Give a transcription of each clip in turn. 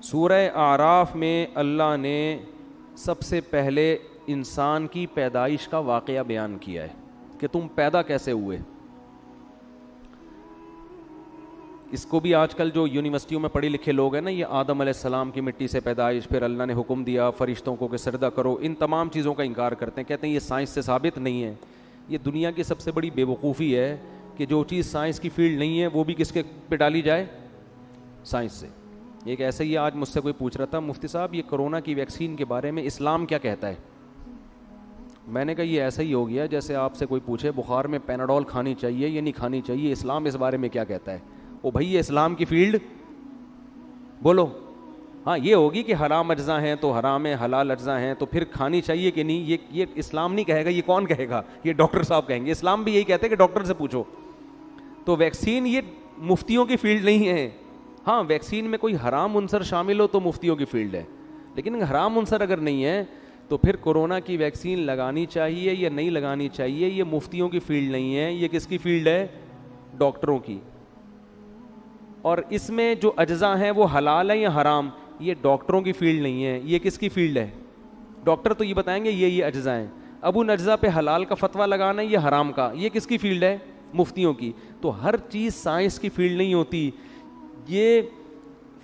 سورہ اعراف میں اللہ نے سب سے پہلے انسان کی پیدائش کا واقعہ بیان کیا ہے کہ تم پیدا کیسے ہوئے. اس کو بھی آج کل جو یونیورسٹیوں میں پڑھے لکھے لوگ ہیں نا, یہ آدم علیہ السلام کی مٹی سے پیدائش, پھر اللہ نے حکم دیا فرشتوں کو کہ سجدہ کرو, ان تمام چیزوں کا انکار کرتے ہیں, کہتے ہیں یہ سائنس سے ثابت نہیں ہے. یہ دنیا کی سب سے بڑی بے وقوفی ہے کہ جو چیز سائنس کی فیلڈ نہیں ہے وہ بھی کس کے پہ ڈالی جائے, سائنس سے. ایک ایسے ہی آج مجھ سے کوئی پوچھ رہا تھا, مفتی صاحب یہ کرونا کی ویکسین کے بارے میں اسلام کیا کہتا ہے. میں نے کہا یہ ایسا ہی ہو گیا جیسے آپ سے کوئی پوچھے بخار میں پیناڈول کھانی چاہیے یا نہیں کھانی چاہیے, اسلام اس بارے میں کیا کہتا ہے. او بھائی یہ اسلام کی فیلڈ بولو. ہاں یہ ہوگی کہ حرام اجزاء ہیں تو حرام ہے, حلال اجزاء ہیں تو پھر کھانی چاہیے کہ نہیں, یہ اسلام نہیں کہے گا. یہ کون کہے گا, یہ ڈاکٹر صاحب کہیں گے. اسلام بھی یہی کہتے ہیں کہ ڈاکٹر سے پوچھو. تو ویکسین یہ مفتیوں کی فیلڈ نہیں ہے. ہاں ویکسین میں کوئی حرام عنصر شامل ہو تو مفتیوں کی فیلڈ ہے, لیکن حرام عنصر اگر نہیں ہے تو پھر کورونا کی ویکسین لگانی چاہیے یا نہیں لگانی چاہیے, یہ مفتیوں کی فیلڈ نہیں ہے, یہ کس کی فیلڈ ہے, ڈاکٹروں کی. اور اس میں جو اجزاء ہیں وہ حلال ہیں یا حرام, یہ ڈاکٹروں کی فیلڈ نہیں ہے, یہ کس کی فیلڈ ہے. ڈاکٹر تو یہ بتائیں گے یہ اجزاء ہیں, اب ان اجزاء پہ حلال کا فتویٰ لگانا ہے یا حرام کا, یہ کس کی فیلڈ ہے, مفتیوں کی. تو ہر چیز سائنس کی فیلڈ نہیں ہوتی. یہ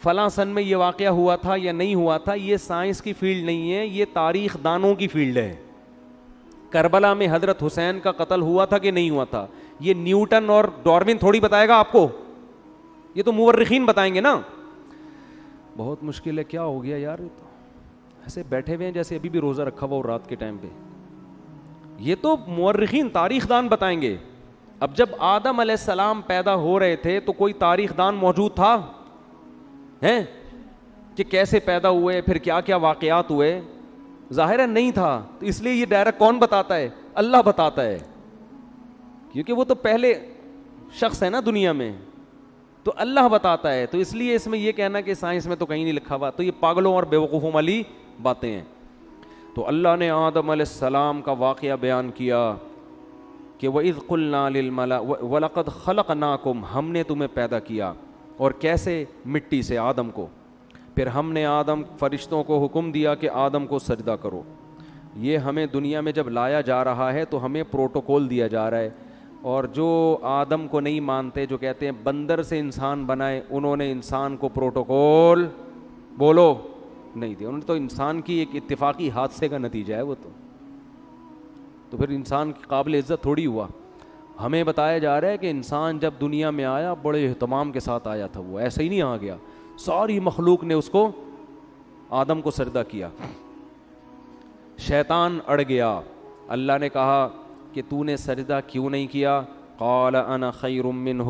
فلاں سن میں یہ واقعہ ہوا تھا یا نہیں ہوا تھا, یہ سائنس کی فیلڈ نہیں ہے, یہ تاریخ دانوں کی فیلڈ ہے. کربلا میں حضرت حسین کا قتل ہوا تھا کہ نہیں ہوا تھا, یہ نیوٹن اور ڈاروین تھوڑی بتائے گا آپ کو, یہ تو مورخین بتائیں گے نا. بہت مشکل ہے. کیا ہو گیا یار, تو ایسے بیٹھے ہوئے ہیں جیسے ابھی بھی روزہ رکھا ہوا ہو رات کے ٹائم پہ. یہ تو مورخین تاریخ دان بتائیں گے. اب جب آدم علیہ السلام پیدا ہو رہے تھے تو کوئی تاریخ دان موجود تھا ہیں کہ کیسے پیدا ہوئے, پھر کیا کیا واقعات ہوئے, ظاہر ہے نہیں تھا. تو اس لیے یہ ڈائریکٹ کون بتاتا ہے, اللہ بتاتا ہے, کیونکہ وہ تو پہلے شخص ہے نا دنیا میں, تو اللہ بتاتا ہے. تو اس لیے اس میں یہ کہنا کہ سائنس میں تو کہیں نہیں لکھا ہوا, تو یہ پاگلوں اور بیوقوفوں والی باتیں ہیں. تو اللہ نے آدم علیہ السلام کا واقعہ بیان کیا کہ وَإِذْ قُلْنَا لِلْمَلَائِكَةِ وَلَقَدْ خَلَقْنَاكُمْ, ہم نے تمہیں پیدا کیا, اور کیسے, مٹی سے, آدم کو. پھر ہم نے فرشتوں کو حکم دیا کہ آدم کو سجدہ کرو. یہ ہمیں دنیا میں جب لایا جا رہا ہے تو ہمیں پروٹوکول دیا جا رہا ہے. اور جو آدم کو نہیں مانتے, جو کہتے ہیں بندر سے انسان بنائے, انہوں نے انسان کو پروٹوکول بولو نہیں دیا. انہوں نے تو انسان کی ایک اتفاقی حادثے کا نتیجہ ہے وہ, تو پھر انسان کی قابل عزت تھوڑی ہوا. ہمیں بتایا جا رہا ہے کہ انسان جب دنیا میں آیا بڑے اہتمام کے ساتھ آیا تھا, وہ ایسے ہی نہیں آ گیا. ساری مخلوق نے اس کو, آدم کو سجدہ کیا. شیطان اڑ گیا. اللہ نے کہا کہ تو نے سجدہ کیوں نہیں کیا. قال انا خیر منہ,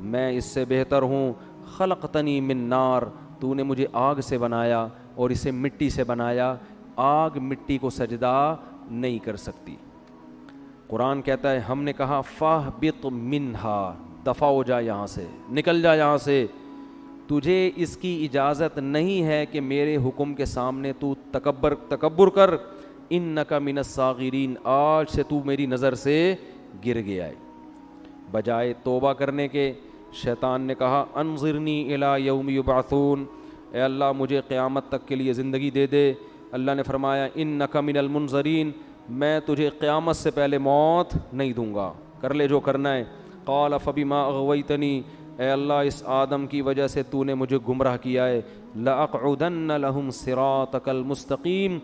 میں اس سے بہتر ہوں. خلقتنی من نار, تو نے مجھے آگ سے بنایا اور اسے مٹی سے بنایا. آگ مٹی کو سجدہ نہیں کر سکتی. قرآن کہتا ہے ہم نے کہا فاہبط منہا, دفع ہو جا یہاں سے, نکل جا یہاں سے, تجھے اس کی اجازت نہیں ہے کہ میرے حکم کے سامنے تو تکبر کر. انک من الصاغرین, آج سے تو میری نظر سے گر گیا ہے. بجائے توبہ کرنے کے شیطان نے کہا انظرنی الی یوم یبعثون, اے اللہ مجھے قیامت تک کے لیے زندگی دے دے. اللہ نے فرمایا انک من المنظرین, میں تجھے قیامت سے پہلے موت نہیں دوں گا, کر لے جو کرنا ہے. قال فبما اغویتنی, اے اللہ اس آدم کی وجہ سے تو نے مجھے گمراہ کیا ہے. لأقعدن لهم صراطک المستقیم,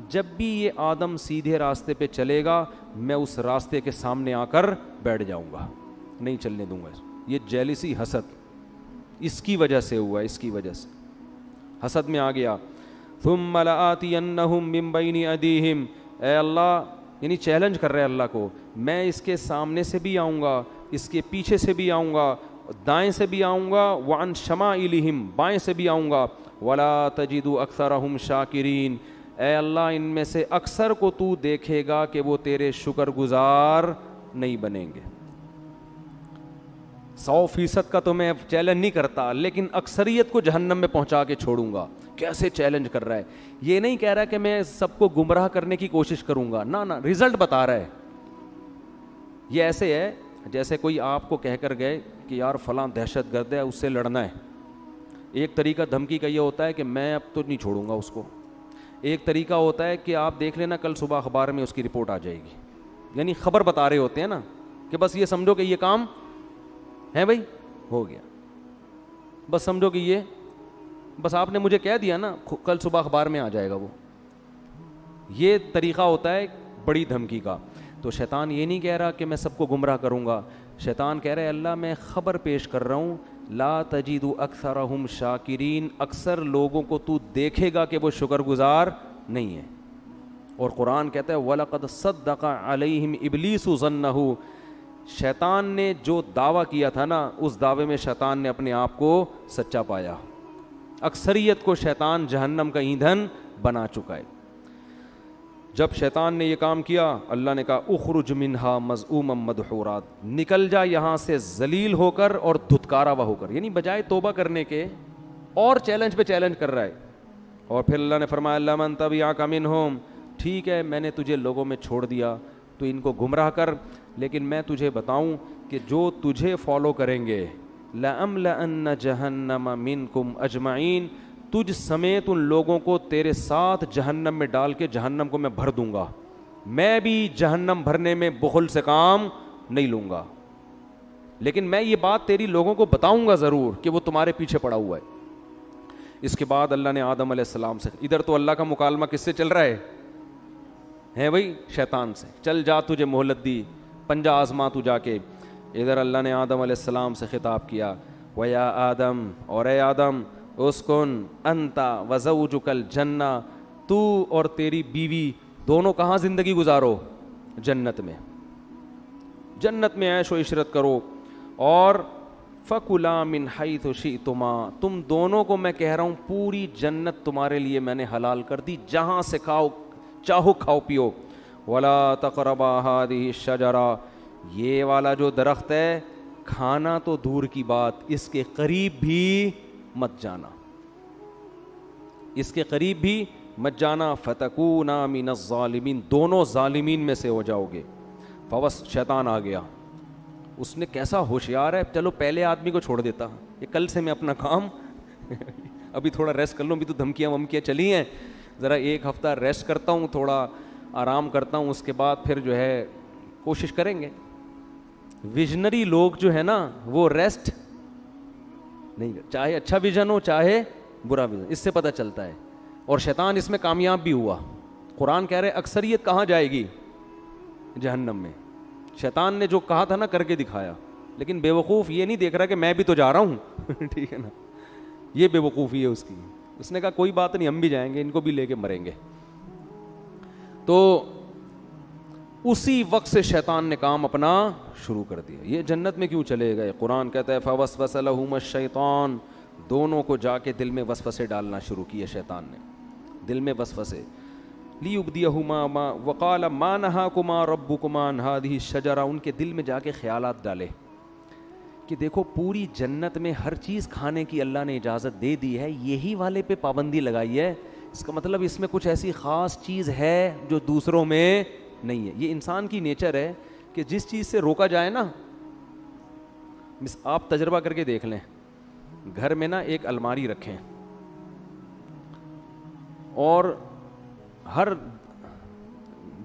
جب بھی یہ آدم سیدھے راستے پہ چلے گا میں اس راستے کے سامنے آ کر بیٹھ جاؤں گا, نہیں چلنے دوں گا. یہ جیلسی, حسد, اس کی وجہ سے ہوا, اس کی وجہ سے حسد میں آ گیا. ثم لآتینہم من بین ایدیہم, اے اللہ یعنی چیلنج کر رہے اللہ کو, میں اس کے سامنے سے بھی آؤں گا, اس کے پیچھے سے بھی آؤں گا, دائیں سے بھی آؤں گا, وعن شمائلہم, بائیں سے بھی آؤں گا. ولا تجد اکثرہم شاکرین, اے اللہ ان میں سے اکثر کو تو دیکھے گا کہ وہ تیرے شکر گزار نہیں بنیں گے. 100% کا تو میں چیلنج نہیں کرتا, لیکن اکثریت کو جہنم میں پہنچا کے چھوڑوں گا. کیسے چیلنج کر رہا ہے, یہ نہیں کہہ رہا کہ میں سب کو گمراہ کرنے کی کوشش کروں گا, نہ رزلٹ بتا رہا ہے. یہ ایسے ہے جیسے کوئی آپ کو کہہ کر گئے کہ یار فلاں دہشت گرد ہے, اس سے لڑنا ہے, ایک طریقہ دھمکی کا یہ ہوتا ہے کہ میں اب تو نہیں چھوڑوں گا اس کو. ایک طریقہ ہوتا ہے کہ آپ دیکھ لینا کل صبح اخبار میں اس کی رپورٹ آ جائے گی, یعنی خبر بتا رہے ہوتے ہیں نا کہ بس یہ سمجھو کہ یہ کام ہے بھائی, ہو گیا, بس سمجھو کہ یہ بس آپ نے مجھے کہہ دیا نا, کل صبح اخبار میں آ جائے گا وہ. یہ طریقہ ہوتا ہے بڑی دھمکی کا. تو شیطان یہ نہیں کہہ رہا کہ میں سب کو گمراہ کروں گا, شیطان کہہ رہے اللہ میں خبر پیش کر رہا ہوں, لا تجد اکثرہم شاکرین, اکثر لوگوں کو تو دیکھے گا کہ وہ شکر گزار نہیں ہے. اور قرآن کہتا ہے وَلَقَدْ صَدَّقَ عَلَيْهِمْ إِبْلِيسُ ظَنَّهُ, شیطان نے جو دعویٰ کیا تھا نا اس دعوے میں شیطان نے اپنے آپ کو سچا پایا. اکثریت کو شیطان جہنم کا ایندھن بنا چکا ہے. جب شیطان نے یہ کام کیا اللہ نے کہا اخرج منہا مذءوما مدحورا, نکل جا یہاں سے ذلیل ہو کر اور دھتکارا ہوا ہو کر, یعنی بجائے توبہ کرنے کے اور چیلنج پہ چیلنج کر رہا ہے. اور پھر اللہ نے فرمایا لمن تبعک منہم, ٹھیک ہے میں نے تجھے لوگوں میں چھوڑ دیا تو ان کو گمراہ کر, لیکن میں تجھے بتاؤں کہ جو تجھے فالو کریں گے لَأَمْلَأَنَّ جَهَنَّمَ مِنْكُمْ أَجْمَعِينَ, تجھ سمیت ان لوگوں کو تیرے ساتھ جہنم میں ڈال کے جہنم کو میں بھر دوں گا. میں بھی جہنم بھرنے میں بخل سے کام نہیں لوں گا, لیکن میں یہ بات تیری لوگوں کو بتاؤں گا ضرور کہ وہ تمہارے پیچھے پڑا ہوا ہے. اس کے بعد اللہ نے آدم علیہ السلام سے, ادھر تو اللہ کا مکالمہ کس سے چل رہا ہے بھائی, شیطان سے, چل جا تجھے مہلت دی, پنجہ آزما تو جا کے. ادھر اللہ نے آدم علیہ السلام سے خطاب کیا وَيَا آدم, اور اے آدم اسکن انتا وزوجک الجنہ, تو اور تیری بیوی دونوں کہاں زندگی گزارو, جنت میں, جنت میں عیش و عشرت کرو. اور فَكُلَا مِنْ حَيْثُ شِئْتُمَا, تم دونوں کو میں کہہ رہا ہوں پوری جنت تمہارے لیے میں نے حلال کر دی, جہاں سے کھاؤ چاہو کھاؤ پیو. وَلَا تَقْرَبَا هَٰذِهِ الشَّجَرَةَ, یہ والا جو درخت ہے کھانا تو دور کی بات, اس کے قریب بھی مت جانا, اس کے قریب بھی مت جانا. فَتَكُونَا مِنَ الظَّالِمِينَ, دونوں ظالمین میں سے ہو جاؤ گے. فوس شیطان آ گیا, اس نے کیسا ہوشیار ہے, چلو پہلے آدمی کو چھوڑ دیتا, یہ کل سے میں اپنا کام ابھی تھوڑا ریسٹ کر لوں, ابھی تو دھمکیاں ومکیاں چلی ہیں, ذرا ایک ہفتہ ریسٹ کرتا ہوں, تھوڑا آرام کرتا ہوں, اس کے بعد پھر جو ہے کوشش کریں گے. ویژنری لوگ جو ہے نا وہ ریسٹ نہیں, چاہے اچھا ویژن ہو چاہے برا ویژن, اس سے پتہ چلتا ہے. اور شیطان اس میں کامیاب بھی ہوا. قرآن کہہ رہے اکثریت کہاں جائے گی, جہنم میں. شیطان نے جو کہا تھا نا کر کے دکھایا, لیکن بے وقوف یہ نہیں دیکھ رہا کہ میں بھی تو جا رہا ہوں ٹھیک ہے نا, یہ بے وقوفی ہے اس کی. اس نے کہا کوئی بات نہیں, ہم بھی جائیں گے, ان کو بھی لے کے مریں گے. تو اسی وقت سے شیطان نے کام اپنا شروع کر دیا. یہ جنت میں کیوں چلے گئے, قرآن کہتا ہے فوسوس لہما الشیطان, دونوں کو جا کے دل میں وسوسے ڈالنا شروع کیے شیطان نے, دل میں وسوسے. لیبدیہما ما وقال ما نہاکما ربکما عن ہذہ الشجرہ, ان کے دل میں جا کے خیالات ڈالے کہ دیکھو پوری جنت میں ہر چیز کھانے کی اللہ نے اجازت دے دی ہے, یہی والے پہ پابندی لگائی ہے, اس کا مطلب اس میں کچھ ایسی خاص چیز ہے جو دوسروں میں نہیں ہے. یہ انسان کی نیچر ہے کہ جس چیز سے روکا جائے نا, آپ تجربہ کر کے دیکھ لیں, گھر میں نا ایک الماری رکھیں اور ہر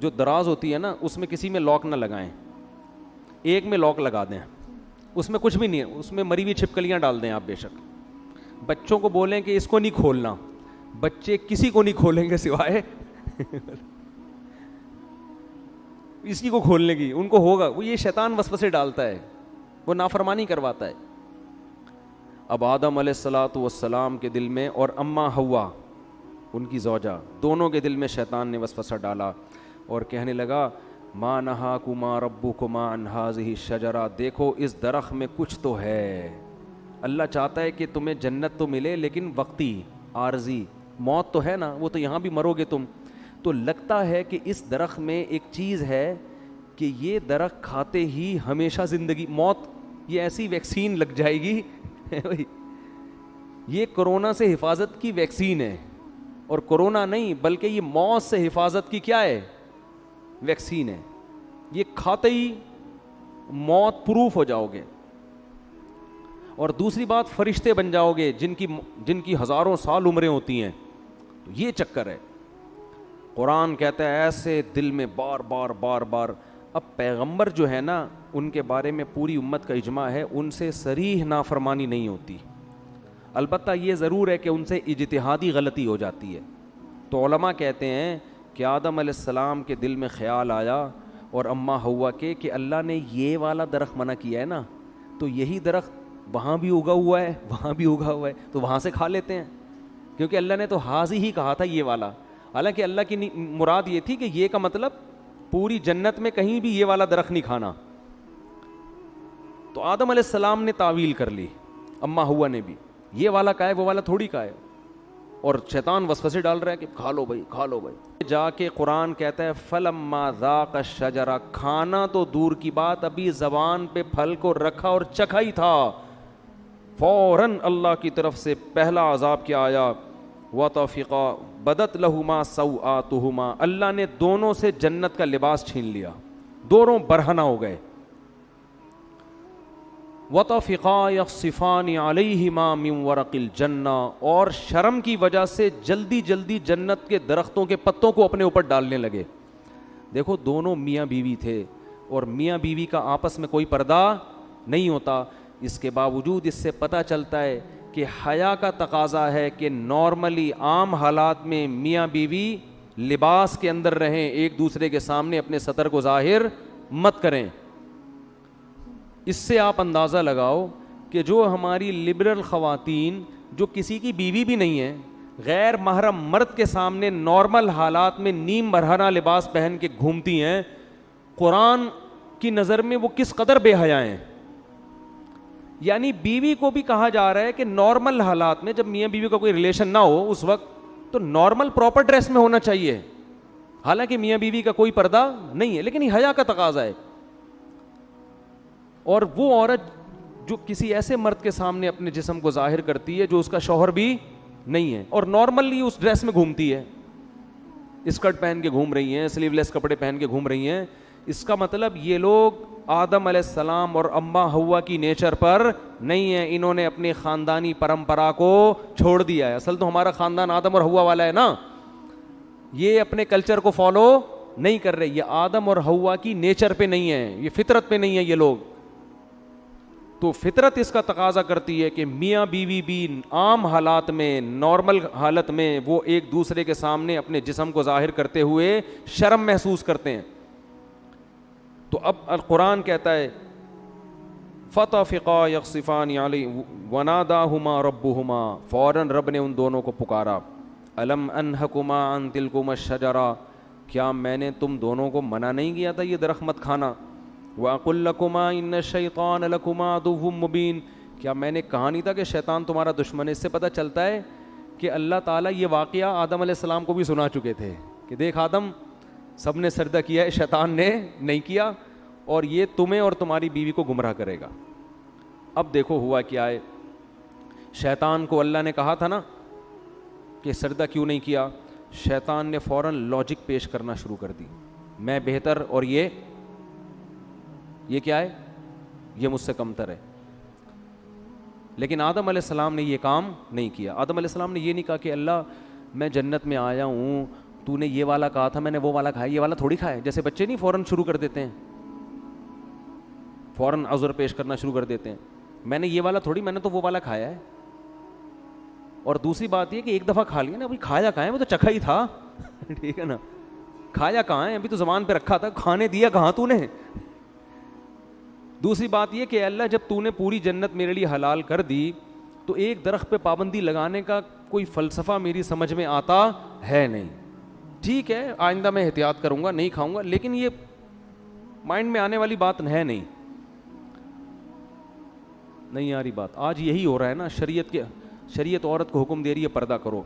جو دراز ہوتی ہے نا اس میں کسی میں لاک نہ لگائیں, ایک میں لاک لگا دیں, اس میں کچھ بھی نہیں ہے, اس میں مری ہوئی چھپکلیاں ڈال دیں آپ. بے شک بچوں کو بولیں کہ اس کو نہیں کھولنا, بچے کسی کو نہیں کھولیں گے سوائے اسی کو کھولنے کی, ان کو ہوگا. وہ یہ شیطان وسوسے ڈالتا ہے, وہ نافرمانی کرواتا ہے. اب آدم علیہ الصلاۃ والسلام کے دل میں اور اماں حوا ان کی زوجہ, دونوں کے دل میں شیطان نے وسوسہ ڈالا اور کہنے لگا ما نہاکما ربکما عن ہذہ الشجرہ, دیکھو اس درخت میں کچھ تو ہے, اللہ چاہتا ہے کہ تمہیں جنت تو ملے لیکن وقتی عارضی, موت تو ہے نا, وہ تو یہاں بھی مرو گے تم. تو لگتا ہے کہ اس درخت میں ایک چیز ہے کہ یہ درخت کھاتے ہی ہمیشہ زندگی, موت, یہ ایسی ویکسین لگ جائے گی یہ کرونا سے حفاظت کی ویکسین ہے, اور کرونا نہیں بلکہ یہ موت سے حفاظت کی کیا ہے, ویکسین ہے. یہ کھاتے ہی موت پروف ہو جاؤ گے. اور دوسری بات فرشتے بن جاؤ گے جن کی ہزاروں سال عمریں ہوتی ہیں. تو یہ چکر ہے. قرآن کہتا ہے ایسے دل میں بار بار بار بار. اب پیغمبر جو ہے نا ان کے بارے میں پوری امت کا اجماع ہے ان سے صریح نافرمانی نہیں ہوتی. البتہ یہ ضرور ہے کہ ان سے اجتہادی غلطی ہو جاتی ہے. تو علماء کہتے ہیں کہ آدم علیہ السلام کے دل میں خیال آیا اور اماں ہوا کہ اللہ نے یہ والا درخت منع کیا ہے نا, تو یہی درخت وہاں بھی اگا ہوا ہے وہاں بھی اگا ہوا ہے, تو وہاں سے کھا لیتے ہیں, کیونکہ اللہ نے تو حاضی ہی کہا تھا یہ والا. حالانکہ اللہ کی مراد یہ تھی کہ یہ کا مطلب پوری جنت میں کہیں بھی یہ والا درخت نہیں کھانا. تو آدم علیہ السلام نے تعویل کر لی, اماں ہوا نے بھی, یہ والا کا ہے وہ والا تھوڑی کا ہے, اور شیطان وسوسے ڈال رہا ہے کہ کھا لو بھائی کھا لو بھائی. جا کے قرآن کہتا ہے فلما ذاق الشجرہ, کھانا تو دور کی بات ابھی زبان پہ پھل کو رکھا اور چکھا ہی تھا, فوراً اللہ کی طرف سے پہلا عذاب کیا آیا, وطفقا بدت لہما سوآتہما, اللہ نے دونوں سے جنت کا لباس چھین لیا, دونوں برہنہ ہو گئے. وطفقا یخصفان علیہما من ورق الجنہ, اور شرم کی وجہ سے جلدی جلدی جنت کے درختوں کے پتوں کو اپنے اوپر ڈالنے لگے. دیکھو دونوں میاں بیوی تھے اور میاں بیوی کا آپس میں کوئی پردہ نہیں ہوتا, اس کے باوجود اس سے پتہ چلتا ہے کہ حیا کا تقاضا ہے کہ نارملی عام حالات میں میاں بیوی لباس کے اندر رہیں, ایک دوسرے کے سامنے اپنے سطر کو ظاہر مت کریں. اس سے آپ اندازہ لگاؤ کہ جو ہماری لبرل خواتین جو کسی کی بیوی بھی نہیں ہیں, غیر محرم مرد کے سامنے نارمل حالات میں نیم برہنہ لباس پہن کے گھومتی ہیں, قرآن کی نظر میں وہ کس قدر بے حیا ہیں. یعنی بیوی کو بھی کہا جا رہا ہے کہ نارمل حالات میں جب میاں بیوی کا کوئی ریلیشن نہ ہو اس وقت تو نارمل پراپر ڈریس میں ہونا چاہیے, حالانکہ میاں بیوی کا کوئی پردہ نہیں ہے, لیکن یہ حیا کا تقاضا ہے. اور وہ عورت جو کسی ایسے مرد کے سامنے اپنے جسم کو ظاہر کرتی ہے جو اس کا شوہر بھی نہیں ہے اور نارملی اس ڈریس میں گھومتی ہے, اسکرٹ پہن کے گھوم رہی ہیں, سلیو لیس کپڑے پہن کے گھوم رہی ہیں, اس کا مطلب یہ لوگ آدم علیہ السلام اور اماں ہوا کی نیچر پر نہیں ہے, انہوں نے اپنی خاندانی پرمپرا کو چھوڑ دیا ہے. اصل تو ہمارا خاندان آدم اور ہوا والا ہے نا, یہ اپنے کلچر کو فالو نہیں کر رہے, یہ آدم اور ہوا کی نیچر پہ نہیں ہے, یہ فطرت پہ نہیں ہے یہ لوگ. تو فطرت اس کا تقاضا کرتی ہے کہ میاں بیوی بھی عام حالات میں نارمل حالت میں وہ ایک دوسرے کے سامنے اپنے جسم کو ظاہر کرتے ہوئے شرم محسوس کرتے ہیں. تو اب القرآن کہتا ہے فطفقا یخصفان علی وناداہما ربہما, فوراً رب نے ان دونوں کو پکارا, الم انہکما عن تلکما الشجرہ, کیا میں نے تم دونوں کو منع نہیں کیا تھا یہ درخت مت کھانا, وَأَقُلْ لَكُمَا إِنَّ الشَّيْطَانَ لَكُمَا عَدُوٌّ مُبِينٌ, کیا میں نے کہا نہیں تھا کہ شیطان تمہارا دشمن ہے. اس سے پتہ چلتا ہے کہ اللہ تعالیٰ یہ واقعہ آدم علیہ السلام کو بھی سنا چکے تھے کہ دیکھ آدم سب نے سجدہ کیا ہے, شیطان نے نہیں کیا, اور یہ تمہیں اور تمہاری بیوی کو گمراہ کرے گا. اب دیکھو ہوا کیا ہے, شیطان کو اللہ نے کہا تھا نا کہ سجدہ کیوں نہیں کیا, شیطان نے فوراً لاجک پیش کرنا شروع کر دی, میں بہتر اور یہ کیا ہے, یہ مجھ سے کمتر ہے. لیکن آدم علیہ السلام نے یہ کام نہیں کیا. آدم علیہ السلام نے یہ نہیں کہا کہ اللہ میں جنت میں آیا ہوں, تو نے یہ والا کہا تھا, میں نے وہ والا کھایا, یہ والا تھوڑی کھایا. جیسے بچے نہیں فوراً شروع کر دیتے ہیں, فوراً عذر پیش کرنا شروع کر دیتے ہیں, میں نے یہ والا تھوڑی, میں نے تو وہ والا کھایا ہے. اور دوسری بات یہ کہ ایک دفعہ کھا لیا نا, ابھی کھایا کہاں ہے, وہ تو چکھا ہی تھا ٹھیک ہے نا, کھایا کہاں ہے, ابھی تو زبان پہ رکھا تھا, کھانے دیا کہاں تو نے. دوسری بات یہ کہ اللہ جب تو نے پوری جنت میرے لیے حلال کر دی تو ایک درخت پہ پابندی لگانے کا کوئی فلسفہ میری سمجھ میں آتا ہے نہیں. ٹھیک ہے آئندہ میں احتیاط کروں گا, نہیں کھاؤں گا, لیکن یہ مائنڈ میں آنے والی بات ہے نہیں آ رہی بات. آج یہی ہو رہا ہے نا, شریعت عورت کو حکم دے رہی ہے پردہ کرو.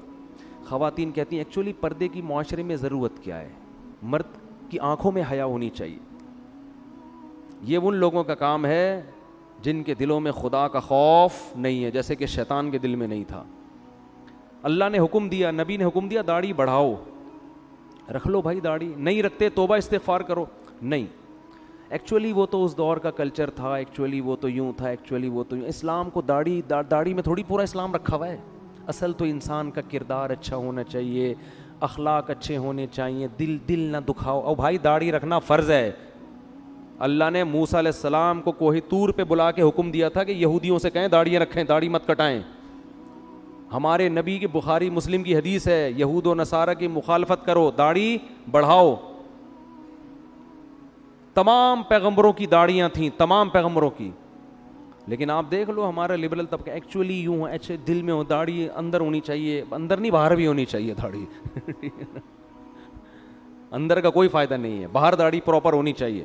خواتین کہتی ہیں ایکچولی پردے کی معاشرے میں ضرورت کیا ہے, مرد کی آنکھوں میں حیا ہونی چاہیے. یہ ان لوگوں کا کام ہے جن کے دلوں میں خدا کا خوف نہیں ہے, جیسے کہ شیطان کے دل میں نہیں تھا. اللہ نے حکم دیا, نبی نے حکم دیا داڑھی بڑھاؤ, رکھ لو بھائی داڑھی, نہیں رکھتے توبہ استغفار کرو, نہیں. ایکچولی وہ تو اس دور کا کلچر تھا, ایکچولی وہ تو یوں تھا, ایکچولی وہ تو یوں. اسلام کو داڑھی میں تھوڑی پورا اسلام رکھا ہوا ہے. اصل تو انسان کا کردار اچھا ہونا چاہیے, اخلاق اچھے ہونے چاہیے, دل نہ دکھاؤ. اور بھائی داڑھی رکھنا فرض ہے. اللہ نے موسیٰ علیہ السلام کو کوہ طور پہ بلا کے حکم دیا تھا کہ یہودیوں سے کہیں داڑیاں رکھیں, داڑھی مت کٹائیں. ہمارے نبی کی بخاری مسلم کی حدیث ہے, یہود و نصارہ کی مخالفت کرو, داڑھی بڑھاؤ. تمام پیغمبروں کی داڑیاں تھیں, تمام پیغمبروں کی. لیکن آپ دیکھ لو ہمارا لبرل طبقہ ایکچولی یوں ہے, اچھے دل میں ہو, داڑھی اندر ہونی چاہیے, اندر نہیں باہر بھی ہونی چاہیے داڑھی. اندر کا کوئی فائدہ نہیں ہے, باہر داڑھی پراپر ہونی چاہیے.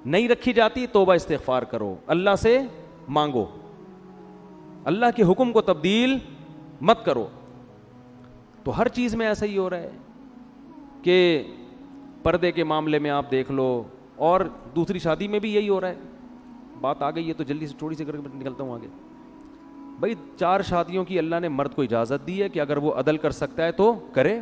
نہیں رکھی جاتی توبہ استغفار کرو, اللہ سے مانگو, اللہ کے حکم کو تبدیل مت کرو. تو ہر چیز میں ایسا ہی ہو رہا ہے کہ پردے کے معاملے میں آپ دیکھ لو, اور دوسری شادی میں بھی یہی ہو رہا ہے. بات آ گئی ہے تو جلدی سے تھوڑی سی کر کے نکلتا ہوں آگے. بھائی 4 شادیوں کی اللہ نے مرد کو اجازت دی ہے کہ اگر وہ عدل کر سکتا ہے تو کرے.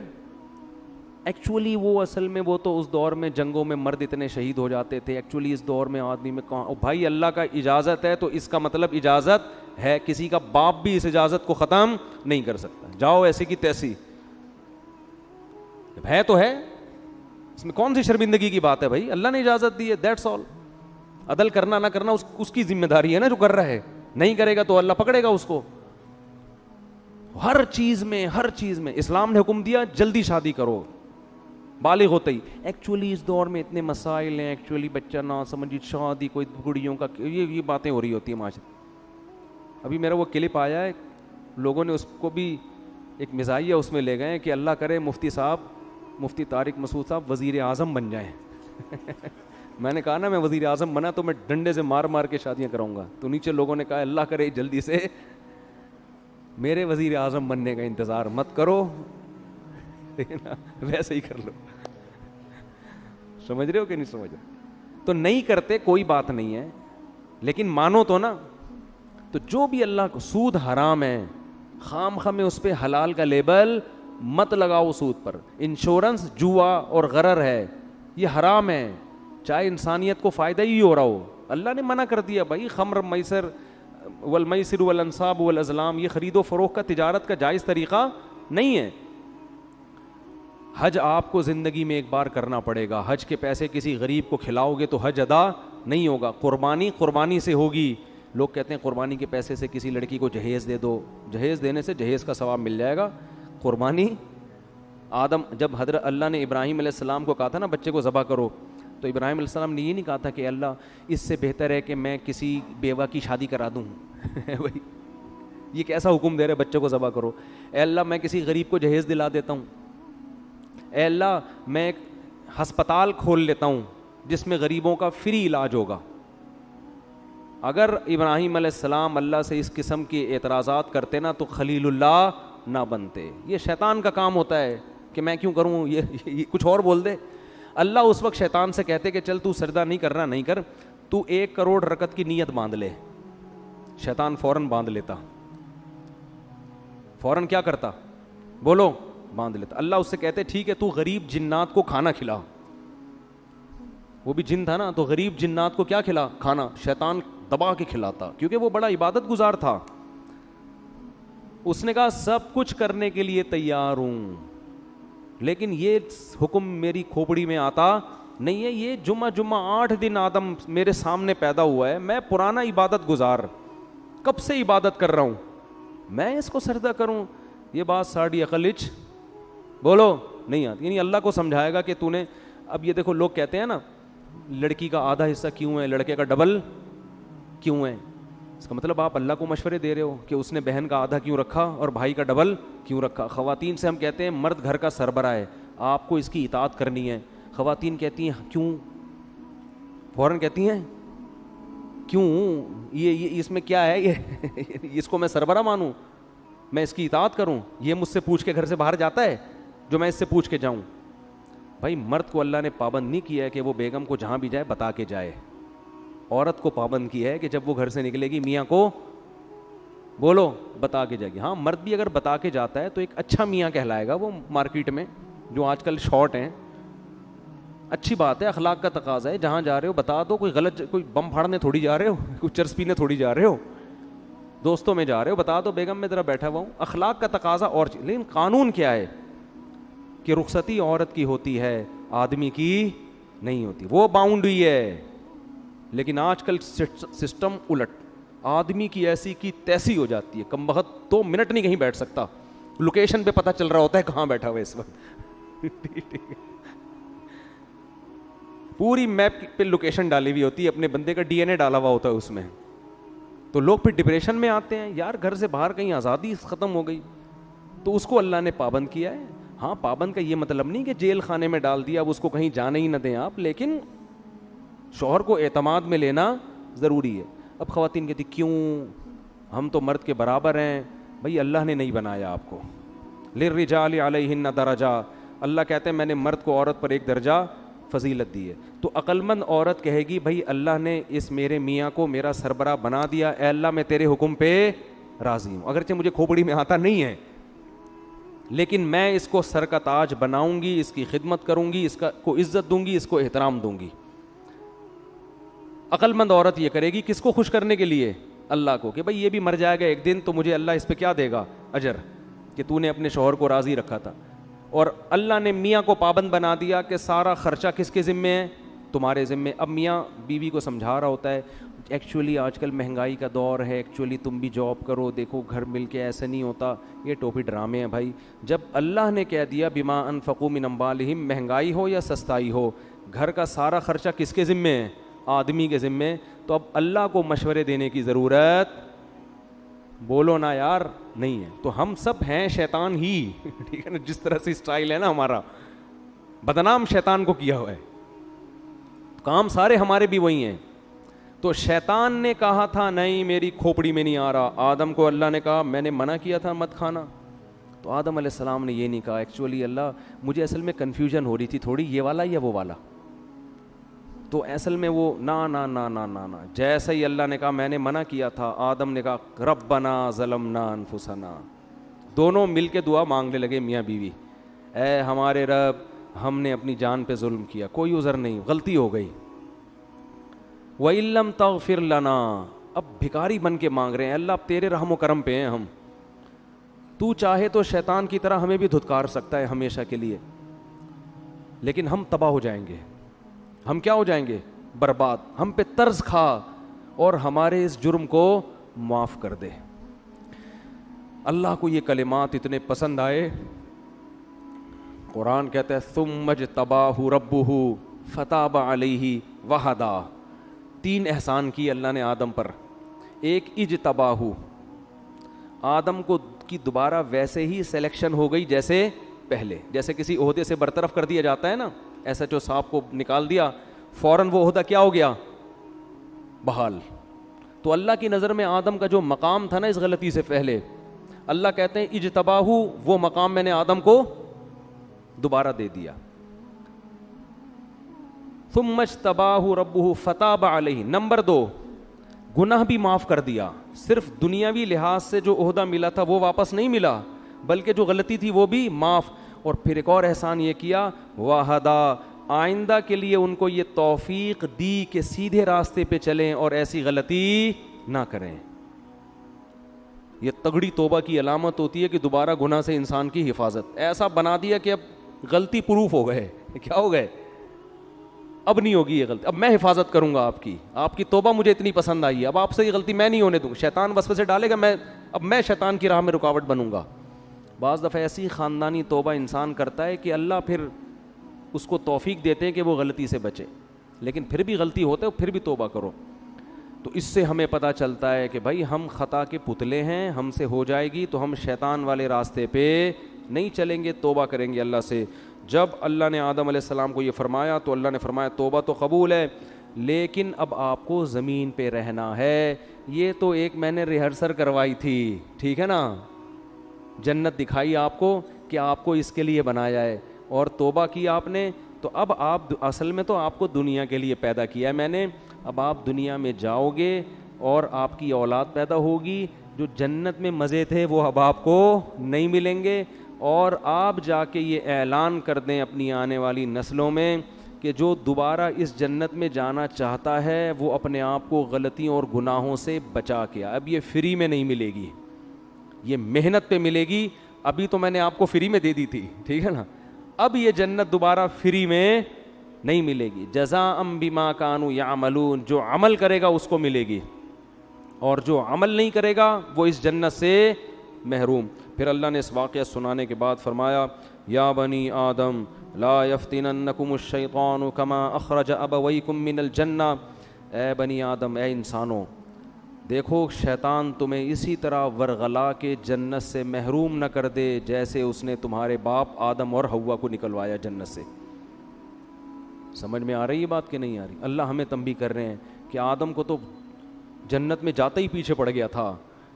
ایکچولی وہ اصل میں وہ تو اس دور میں جنگوں میں مرد اتنے شہید ہو جاتے تھے, ایکچولی اس دور میں آدمی میں کہاں. بھائی اللہ کا اجازت ہے تو اس کا مطلب اجازت ہے, کسی کا باپ بھی اس اجازت کو ختم نہیں کر سکتا. جاؤ ایسی کی تیسی, ہے تو ہے, اس میں کون سی شرمندگی کی بات ہے بھائی, اللہ نے اجازت دی ہے, دیٹس آل. عدل کرنا نہ کرنا اس کی ذمہ داری ہے نا جو کر رہا ہے, نہیں کرے گا تو اللہ پکڑے گا اس کو. ہر چیز میں اسلام نے حکم دیا جلدی شادی کرو بالغ ہوتے ہی. ایکچولی اس دور میں اتنے مسائل ہیں, ایکچولی بچہ نہ سمجھی, شادی کوئی گڑیوں کا, یہ باتیں ہو رہی ہوتی ہیں معاشرے. ابھی میرا وہ کلپ آیا ہے, لوگوں نے اس کو بھی ایک مزاحیہ اس میں لے گئے کہ اللہ کرے مفتی طارق مسعود صاحب وزیر اعظم بن جائیں. میں نے کہا نا میں وزیر اعظم بنا تو میں ڈنڈے سے مار کے شادیاں کراؤں گا. تو نیچے لوگوں نے کہا اللہ کرے جلدی سے میرے وزیر اعظم بننے کا انتظار مت کرو, ویسے ہی کر لو. سمجھ رہے ہو کہ نہیں سمجھ رہے؟ تو نہیں کرتے کوئی بات نہیں ہے, لیکن مانو تو نا. تو جو بھی اللہ کو, سود حرام ہے, خام میں اس پہ حلال کا لیبل مت لگاؤ سود پر. انشورنس جوا اور غرر ہے, یہ حرام ہے, چاہے انسانیت کو فائدہ ہی ہو رہا ہو. اللہ نے منع کر دیا بھائی, خمر میسر والمیسر والانصاب والازلام, یہ خرید و فروخت کا تجارت کا جائز طریقہ نہیں ہے. حج آپ کو زندگی میں ایک بار کرنا پڑے گا. حج کے پیسے کسی غریب کو کھلاؤ گے تو حج ادا نہیں ہوگا. قربانی سے ہوگی. لوگ کہتے ہیں قربانی کے پیسے سے کسی لڑکی کو جہیز دے دو, جہیز دینے سے جہیز کا ثواب مل جائے گا. قربانی جب حضرت اللہ نے ابراہیم علیہ السلام کو کہا تھا نا بچے کو ذبح کرو, تو ابراہیم علیہ السلام نے یہ نہیں کہا تھا کہ اللہ اس سے بہتر ہے کہ میں کسی بیوہ کی شادی کرا دوں. بھائی یہ کیسا حکم دے رہے بچے کو ذبح کرو. اے اللہ میں کسی غریب کو جہیز دلا دیتا ہوں, اے اللہ میں ایک ہسپتال کھول لیتا ہوں جس میں غریبوں کا فری علاج ہوگا. اگر ابراہیم علیہ السلام اللہ سے اس قسم کے اعتراضات کرتے نا تو خلیل اللہ نہ بنتے. یہ شیطان کا کام ہوتا ہے کہ میں کیوں کروں, یہ کچھ اور بول دے. اللہ اس وقت شیطان سے کہتے کہ چل تو سجدہ نہیں کرنا, نہیں کر, تو 1 کروڑ رکعت کی نیت باندھ لے. شیطان فوراً باندھ لیتا, فوراً کیا کرتا, بولو, باندھ لیتا. اللہ اس سے کہتے ٹھیک ہے تو غریب جنات کو کھانا کھلا. وہ بھی جن تھا نا, تو غریب جنات کو کیا کھلا, کھانا. شیطان دبا کے کھلاتا کیونکہ وہ بڑا عبادت گزار تھا. اس نے کہا سب کچھ کرنے کے لیے تیار ہوں, لیکن یہ حکم میری کھوپڑی میں آتا نہیں ہے. یہ جمعہ 8 دن آدم میرے سامنے پیدا ہوا ہے, میں پرانا عبادت گزار, کب سے عبادت کر رہا ہوں, میں اس کو سجدہ کروں. یہ بات ساڑی عقلچ بولو نہیں آتی. یعنی اللہ کو سمجھائے گا کہ تو نے, اب یہ دیکھو لوگ کہتے ہیں نا لڑکی کا آدھا حصہ کیوں ہے, لڑکے کا ڈبل کیوں ہے. اس کا مطلب آپ اللہ کو مشورے دے رہے ہو کہ اس نے بہن کا آدھا کیوں رکھا اور بھائی کا ڈبل کیوں رکھا. خواتین سے ہم کہتے ہیں مرد گھر کا سربراہ ہے, آپ کو اس کی اطاعت کرنی ہے. خواتین کہتی ہیں کیوں, فوراً کہتی ہیں کیوں, یہ اس میں کیا ہے, یہ اس کو میں سربراہ مانوں, میں اس کی اطاعت کروں, یہ مجھ سے پوچھ کے گھر سے باہر جاتا ہے جو میں اس سے پوچھ کے جاؤں. بھائی مرد کو اللہ نے پابند نہیں کیا ہے کہ وہ بیگم کو جہاں بھی جائے بتا کے جائے. عورت کو پابند کیا ہے کہ جب وہ گھر سے نکلے گی میاں کو بولو بتا کے جائے گی. ہاں مرد بھی اگر بتا کے جاتا ہے تو ایک اچھا میاں کہلائے گا وہ مارکیٹ میں, جو آج کل شارٹ ہیں. اچھی بات ہے, اخلاق کا تقاضا ہے, جہاں جا رہے ہو بتا دو, کوئی غلط, کوئی بم پھاڑنے تھوڑی جا رہے ہو, کوئی چرس پینے تھوڑی جا رہے ہو, دوستوں میں جا رہے ہو, بتا دو بیگم میں ذرا بیٹھا ہوا ہوں. اخلاق کا تقاضا اور چیز. لیکن قانون کیا ہے کہ رخصتی عورت کی ہوتی ہے, آدمی کی نہیں ہوتی, وہ باؤنڈری ہے. لیکن آج کل سسٹم الٹ, آدمی کی ایسی کی تیسی ہو جاتی ہے, کم بخت 2 منٹ نہیں کہیں بیٹھ سکتا, لوکیشن پہ پتہ چل رہا ہوتا ہے کہاں بیٹھا ہوا ہے اس وقت. پوری میپ پہ لوکیشن ڈالی ہوئی ہوتی ہے, اپنے بندے کا DNA ڈالا ہوا ہوتا ہے اس میں. تو لوگ پھر ڈپریشن میں آتے ہیں, یار گھر سے باہر کہیں آزادی ختم ہو گئی. تو اس کو اللہ نے پابند کیا ہے. ہاں پابند کا یہ مطلب نہیں کہ جیل خانے میں ڈال دیا, اب اس کو کہیں جانے ہی نہ دیں آپ, لیکن شوہر کو اعتماد میں لینا ضروری ہے. اب خواتین کہتی کیوں, ہم تو مرد کے برابر ہیں. بھائی اللہ نے نہیں بنایا آپ کو, للرجال علیہن درجہ, اللہ کہتے ہیں میں نے مرد کو عورت پر ایک درجہ فضیلت دی ہے. تو عقل مند عورت کہے گی بھائی اللہ نے اس میرے میاں کو میرا سربراہ بنا دیا, اے اللہ میں تیرے حکم پہ راضی ہوں, اگرچہ مجھے کھوپڑی میں آتا نہیں ہے, لیکن میں اس کو سر کا تاج بناؤں گی, اس کی خدمت کروں گی, اس کو عزت دوں گی, اس کو احترام دوں گی. عقل مند عورت یہ کرے گی کس کو خوش کرنے کے لیے, اللہ کو, کہ بھائی یہ بھی مر جائے گا ایک دن تو مجھے اللہ اس پہ کیا دے گا, اجر, کہ تو نے اپنے شوہر کو راضی رکھا تھا. اور اللہ نے میاں کو پابند بنا دیا کہ سارا خرچہ کس کے ذمے ہے, تمہارے ذمے. اب میاں بیوی کو سمجھا رہا ہوتا ہے ایکچولی آج کل مہنگائی کا دور ہے, ایکچولی تم بھی جاب کرو, دیکھو گھر مل کے ایسے نہیں ہوتا, یہ ٹوپی ڈرامے ہیں بھائی. جب اللہ نے کہہ دیا بما انفقوا من اموالہم, مہنگائی ہو یا سستائی ہو, گھر کا سارا خرچہ کس کے ذمے ہے, آدمی کے ذمے. تو اب اللہ کو مشورے دینے کی ضرورت, بولو نا یار, نہیں ہے. تو ہم سب ہیں شیطان ہی, ٹھیک ہے نا, جس طرح سے اسٹائل ہے نا ہمارا, بدنام شیطان کو کیا ہوا ہے, کام سارے ہمارے بھی وہی ہیں. تو شیطان نے کہا تھا نہیں میری کھوپڑی میں نہیں آ رہا, آدم کو اللہ نے کہا میں نے منع کیا تھا مت کھانا, تو آدم علیہ السلام نے یہ نہیں کہا ایکچولی اللہ مجھے اصل میں کنفیوژن ہو رہی تھی تھوڑی, یہ والا یا وہ والا. تو اصل میں وہ نا نا نا نا نا نا, جیسے ہی اللہ نے کہا میں نے منع کیا تھا, آدم نے کہا ربنا ظلمنا انفسنا, دونوں مل کے دعا مانگنے لگے میاں بیوی, اے ہمارے رب ہم نے اپنی جان پہ ظلم کیا, کوئی عذر نہیں, غلطی ہو گئی. وَإِن لَّمْ تَغْفِرْ لَنَا, اب بھکاری بن کے مانگ رہے ہیں, اللہ اب تیرے رحم و کرم پہ ہیں ہم, تو چاہے تو شیطان کی طرح ہمیں بھی دھتکار سکتا ہے ہمیشہ کے لیے, لیکن ہم تباہ ہو جائیں گے, ہم کیا ہو جائیں گے, برباد, ہم پہ طرز کھا اور ہمارے اس جرم کو معاف کر دے. اللہ کو یہ کلمات اتنے پسند آئے, قرآن کہتا ہے ثم اجتباہ ربہ فتاب علیہ وہدا, 3 احسان کی اللہ نے آدم پر. ایک اجتباہ, آدم کو کی دوبارہ ویسے ہی سلیکشن ہو گئی جیسے پہلے, جیسے کسی عہدے سے برطرف کر دیا جاتا ہے نا, ایسا جو صاحب کو نکال دیا فوراً وہ عہدہ کیا ہو گیا, بحال. تو اللہ کی نظر میں آدم کا جو مقام تھا نا اس غلطی سے پہلے, اللہ کہتے ہیں اجتباہ, وہ مقام میں نے آدم کو دوبارہ دے دیا. ثم اجتباہ ربہ فتاب علیہ. نمبر 2, گناہ بھی معاف کر دیا, صرف دنیاوی لحاظ سے جو عہدہ ملا تھا وہ واپس نہیں ملا, بلکہ جو غلطی تھی وہ بھی معاف. اور پھر ایک اور احسان یہ کیا, وہدا, آئندہ کے لیے ان کو یہ توفیق دی کہ سیدھے راستے پہ چلیں اور ایسی غلطی نہ کریں. یہ تگڑی توبہ کی علامت ہوتی ہے کہ دوبارہ گناہ سے انسان کی حفاظت. ایسا بنا دیا کہ اب غلطی پروف ہو گئے, کیا ہو گئے, اب نہیں ہوگی یہ غلطی, اب میں حفاظت کروں گا آپ کی توبہ مجھے اتنی پسند آئی ہے, اب آپ سے یہ غلطی میں نہیں ہونے دوں. شیطان وسوسے ڈالے گا, اب میں شیطان کی راہ میں رکاوٹ بنوں گا. بعض دفعہ ایسی خاندانی توبہ انسان کرتا ہے کہ اللہ پھر اس کو توفیق دیتے ہیں کہ وہ غلطی سے بچے, لیکن پھر بھی غلطی ہوتا ہے پھر بھی توبہ کرو. تو اس سے ہمیں پتہ چلتا ہے کہ بھائی ہم خطا کے پتلے ہیں, ہم سے ہو جائے گی تو ہم شیطان والے راستے پہ نہیں چلیں گے, توبہ کریں گے اللہ سے. جب اللہ نے آدم علیہ السلام کو یہ فرمایا تو اللہ نے فرمایا توبہ تو قبول ہے, لیکن اب آپ کو زمین پہ رہنا ہے. یہ تو ایک میں نے ریہرسل کروائی تھی, ٹھیک ہے نا, جنت دکھائی آپ کو کہ آپ کو اس کے لیے بنایا ہے, اور توبہ کی آپ نے, تو اب آپ اصل میں تو آپ کو دنیا کے لیے پیدا کیا ہے میں نے. اب آپ دنیا میں جاؤ گے اور آپ کی اولاد پیدا ہوگی, جو جنت میں مزے تھے وہ اب آپ کو نہیں ملیں گے, اور آپ جا کے یہ اعلان کر دیں اپنی آنے والی نسلوں میں کہ جو دوبارہ اس جنت میں جانا چاہتا ہے وہ اپنے آپ کو غلطیوں اور گناہوں سے بچا کے. اب یہ فری میں نہیں ملے گی, یہ محنت پہ ملے گی. ابھی تو میں نے آپ کو فری میں دے دی تھی, ٹھیک ہے نا, اب یہ جنت دوبارہ فری میں نہیں ملے گی. جزاء بما کانوا یعملون, جو عمل کرے گا اس کو ملے گی, اور جو عمل نہیں کرے گا وہ اس جنت سے محروم. پھر اللہ نے اس واقعہ سنانے کے بعد فرمایا یا بنی آدم لا یفتننکم الشیطان کما اخرج ابویکم من الجنہ. اے بنی آدم, اے انسانوں, دیکھو شیطان تمہیں اسی طرح ورغلا کے جنت سے محروم نہ کر دے جیسے اس نے تمہارے باپ آدم اور حوا کو نکلوایا جنت سے. سمجھ میں آ رہی ہے بات کہ نہیں آ رہی؟ اللہ ہمیں تنبیہ کر رہے ہیں کہ آدم کو تو جنت میں جاتے ہی پیچھے پڑ گیا تھا,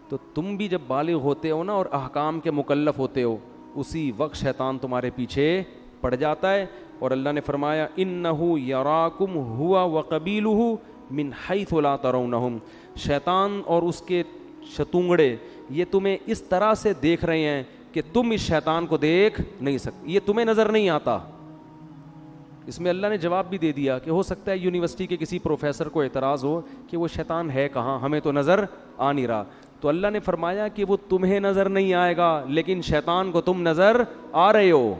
تو تم بھی جب بالغ ہوتے ہو نا اور احکام کے مکلف ہوتے ہو, اسی وقت شیطان تمہارے پیچھے پڑ جاتا ہے. اور اللہ نے فرمایا انہ یراکم ہوا وقبیلہ من حیث لا ترونہم. شیطان اور اس کے شتونگڑے یہ تمہیں اس طرح سے دیکھ رہے ہیں کہ تم اس شیطان کو دیکھ نہیں سکتے, یہ تمہیں نظر نہیں آتا. اس میں اللہ نے جواب بھی دے دیا کہ ہو سکتا ہے یونیورسٹی کے کسی پروفیسر کو اعتراض ہو کہ وہ شیطان ہے کہاں, ہمیں تو نظر آ نہیں رہا. تو اللہ نے فرمایا کہ وہ تمہیں نظر نہیں آئے گا لیکن شیطان کو تم نظر آ رہے ہو.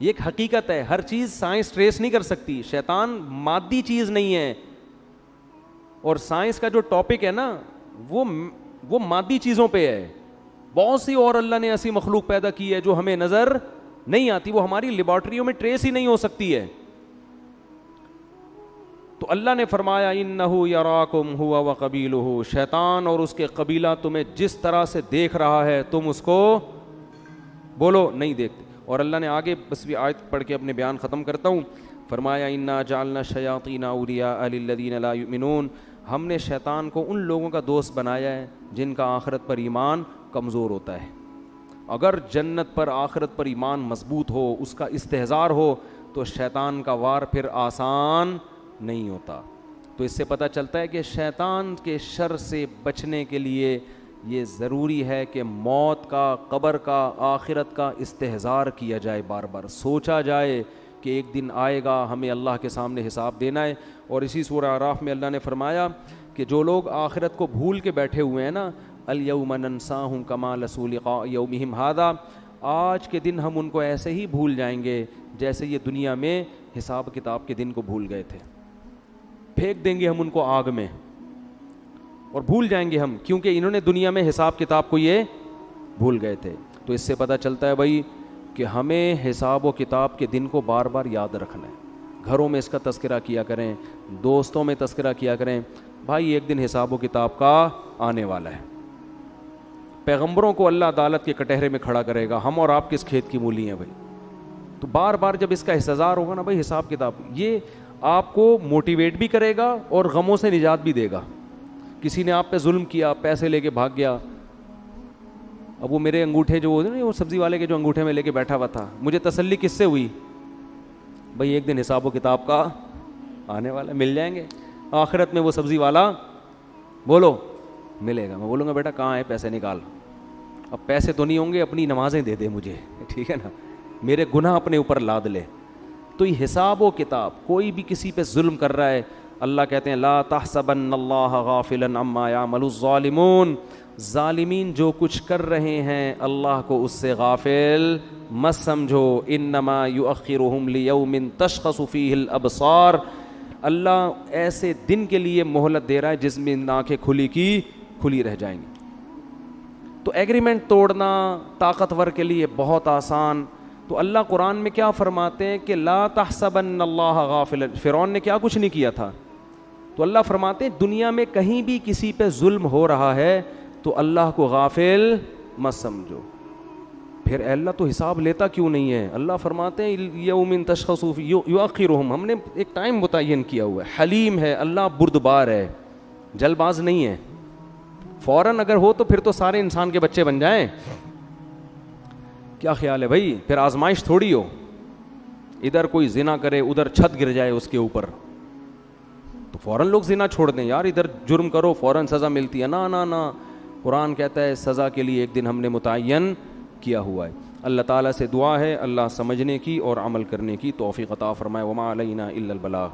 یہ ایک حقیقت ہے, ہر چیز سائنس ٹریس نہیں کر سکتی. شیطان مادی چیز نہیں ہے, اور سائنس کا جو ٹاپک ہے نا وہ مادی چیزوں پہ ہے. بہت سی اور اللہ نے ایسی مخلوق پیدا کی ہے جو ہمیں نظر نہیں آتی, وہ ہماری لیبارٹریوں میں ٹریس ہی نہیں ہو سکتی ہے. تو اللہ نے فرمایا انہ یراکم ہوا وقبیلہ, شیطان اور اس کے قبیلہ تمہیں جس طرح سے دیکھ رہا ہے تم اس کو بولو نہیں دیکھتے. اور اللہ نے آگے بس بھی آیت پڑھ کے اپنے بیان ختم کرتا ہوں. فرمایا انا جعلنا الشیاطین اولیاء للذین لا یؤمنون, ہم نے شیطان کو ان لوگوں کا دوست بنایا ہے جن کا آخرت پر ایمان کمزور ہوتا ہے. اگر جنت پر آخرت پر ایمان مضبوط ہو, اس کا استحضار ہو, تو شیطان کا وار پھر آسان نہیں ہوتا. تو اس سے پتہ چلتا ہے کہ شیطان کے شر سے بچنے کے لیے یہ ضروری ہے کہ موت کا, قبر کا, آخرت کا استحضار کیا جائے, بار بار سوچا جائے کہ ایک دن آئے گا, ہمیں اللہ کے سامنے حساب دینا ہے. اور اسی سورہ اعراف میں اللہ نے فرمایا کہ جو لوگ آخرت کو بھول کے بیٹھے ہوئے ہیں نا, الیوم ننساہم کما نسوا لقاء یومہم ھذا, آج کے دن ہم ان کو ایسے ہی بھول جائیں گے جیسے یہ دنیا میں حساب کتاب کے دن کو بھول گئے تھے. پھینک دیں گے ہم ان کو آگ میں اور بھول جائیں گے ہم, کیونکہ انہوں نے دنیا میں حساب کتاب کو یہ بھول گئے تھے. تو اس سے پتہ چلتا ہے بھائی کہ ہمیں حساب و کتاب کے دن کو بار بار یاد رکھنا ہے. گھروں میں اس کا تذکرہ کیا کریں, دوستوں میں تذکرہ کیا کریں. بھائی ایک دن حساب و کتاب کا آنے والا ہے. پیغمبروں کو اللہ عدالت کے کٹہرے میں کھڑا کرے گا, ہم اور آپ کس کھیت کی مولی ہیں بھائی. تو بار بار جب اس کا استحضار ہوگا نا بھائی حساب کتاب, یہ آپ کو موٹیویٹ بھی کرے گا اور غموں سے نجات بھی دے گا. کسی نے آپ پہ ظلم کیا, پیسے لے کے بھاگ گیا, اب وہ میرے انگوٹھے جو وہ سبزی والے کے جو انگوٹھے میں لے کے بیٹھا ہوا تھا, مجھے تسلی کس سے ہوئی بھائی ایک دن حساب و کتاب کا آنے والا, مل جائیں گے آخرت میں وہ سبزی والا, بولو ملے گا. میں بولوں گا بیٹا کہاں ہے, پیسے نکال. اب پیسے تو نہیں ہوں گے, اپنی نمازیں دے دے مجھے, ٹھیک ہے نا, میرے گناہ اپنے اوپر لاد لے. تو یہ حساب و کتاب, کوئی بھی کسی پہ ظلم کر رہا ہے, اللہ کہتے ہیں لا تحسبن اللہ غافلا عما یعمل الظالمون, ظالمین جو کچھ کر رہے ہیں اللہ کو اس سے غافل مت سمجھو. انما یؤخرہم لیوم تشخص فیہ الابصار, اللہ ایسے دن کے لیے مہلت دے رہا ہے جس میں آنکھیں کھلی کی کھلی رہ جائیں گی. تو ایگریمنٹ توڑنا طاقتور کے لیے بہت آسان. تو اللہ قرآن میں کیا فرماتے ہیں کہ لا تحسبن اللہ غافلا, فرعون نے کیا کچھ نہیں کیا تھا, تو اللہ فرماتے ہیں دنیا میں کہیں بھی کسی پہ ظلم ہو رہا ہے تو اللہ کو غافل مت سمجھو. پھر اے اللہ تو حساب لیتا کیوں نہیں ہے؟ اللہ فرماتے ہیں یوم تشخص یؤخرہم, ہم نے ایک ٹائم متعین کیا ہوا ہے. حلیم ہے اللہ, بردبار ہے, جلد باز نہیں ہے. فوراً اگر ہو تو پھر تو سارے انسان کے بچے بن جائیں. کیا خیال ہے بھائی؟ پھر آزمائش تھوڑی ہو, ادھر کوئی زنا کرے ادھر چھت گر جائے اس کے اوپر, تو فوراً لوگ زنا چھوڑ دیں. یار ادھر جرم کرو فوراً سزا ملتی ہے, نا نا نا. قرآن کہتا ہے سزا کے لیے ایک دن ہم نے متعین کیا ہوا ہے. اللہ تعالیٰ سے دعا ہے اللہ سمجھنے کی اور عمل کرنے کی توفیق عطا فرمائے. وما علینا الا البلاغ.